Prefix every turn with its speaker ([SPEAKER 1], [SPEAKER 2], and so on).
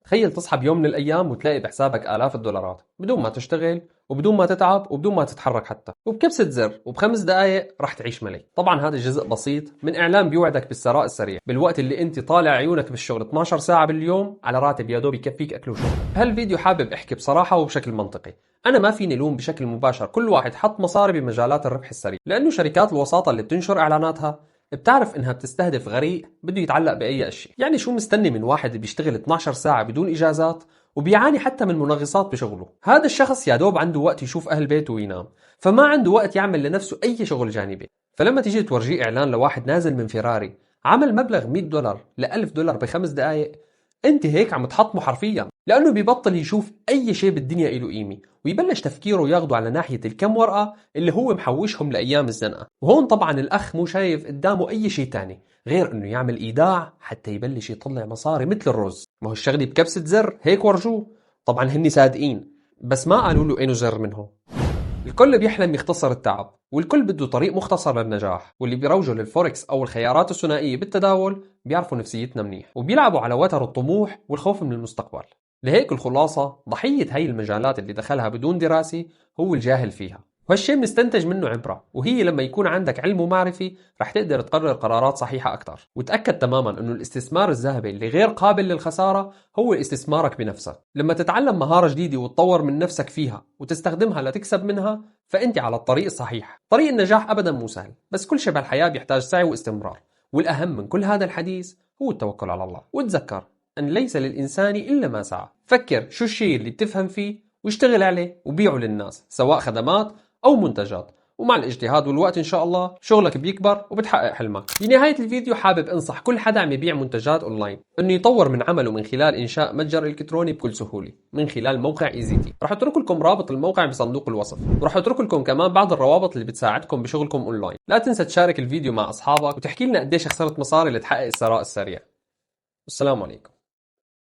[SPEAKER 1] تخيل تصحى بيوم من الأيام وتلاقي بحسابك آلاف الدولارات بدون ما تشتغل وبدون ما تتعب وبدون ما تتحرك حتى، وبكبسة زر وبخمس دقايق رح تعيش ملك. طبعا هذا جزء بسيط من إعلان بيوعدك بالثراء السريع بالوقت اللي أنت طالع عيونك بالشغل 12 ساعة باليوم على راتب يا دوب يكفيك أكل وشرب. بهالفيديو حابب أحكي بصراحة وبشكل منطقي. أنا ما فيني لوم بشكل مباشر كل واحد حط مصاري بمجالات الربح السريع، لأنه شركات الوساطة اللي بتنشر إعلاناتها بتعرف انها بتستهدف غريق بده يتعلق باي شيء. يعني شو مستني من واحد بيشتغل 12 ساعة بدون اجازات وبيعاني حتى من منغصات بشغله؟ هذا الشخص يا دوب عنده وقت يشوف اهل بيته وينام، فما عنده وقت يعمل لنفسه اي شغل جانبي. فلما تيجي تورجيه اعلان لواحد نازل من فيراري عمل مبلغ $100 ل $1000 بخمس دقائق، انت هيك عم تحطمه حرفيا، لانه بيبطل يشوف اي شيء بالدنيا له قيمه، ويبلش تفكيره ياخده على ناحيه الكم ورقه اللي هو محوشهم لايام الزنقه. وهون طبعا الاخ مو شايف قدامه اي شيء تاني غير انه يعمل ايداع حتى يبلش يطلع مصاري مثل الرز. ما هو الشغله بكبسه زر هيك ورجوه. طبعا هني صادقين، بس ما قالوا له انه زر منهم. الكل بيحلم يختصر التعب، والكل بده طريق مختصر للنجاح، واللي بيروجوا للفوركس أو الخيارات الثنائية بالتداول بيعرفوا نفسيتنا منيح وبيلعبوا على وتر الطموح والخوف من المستقبل. لهيك الخلاصة ضحية هاي المجالات اللي دخلها بدون دراسة هو الجاهل فيها، وهالشيء بنستنتج منه عبرة، وهي لما يكون عندك علم ومعرفة رح تقدر تقرر قرارات صحيحة أكثر. وتأكد تماما أنه الاستثمار الذهبي اللي غير قابل للخسارة هو استثمارك بنفسك. لما تتعلم مهارة جديدة وتطور من نفسك فيها وتستخدمها لتكسب منها، فأنت على الطريق الصحيح. طريق النجاح أبدا مو سهل، بس كل شيء بهالحياة بيحتاج سعي واستمرار. والأهم من كل هذا الحديث هو التوكل على الله. وتذكر أن ليس للإنسان إلا ما سعى. فكر شو الشيء اللي بتفهم فيه واشتغل عليه وبيعه للناس، سواء خدمات أو منتجات، ومع الاجتهاد والوقت إن شاء الله شغلك بيكبر وبتحقق حلمك. في نهاية الفيديو حابب أنصح كل حدا عم يبيع منتجات أونلاين إنه يطور من عمله من خلال إنشاء متجر إلكتروني بكل سهولة من خلال موقع إيزيتي. رح أترك لكم رابط الموقع بصندوق الوصف، ورح أترك لكم كمان بعض الروابط اللي بتساعدكم بشغلكم أونلاين. لا تنسى تشارك الفيديو مع أصحابك وتحكي لنا قديش خسرت مصاري لتحقق الثراء السريع. السلام عليكم.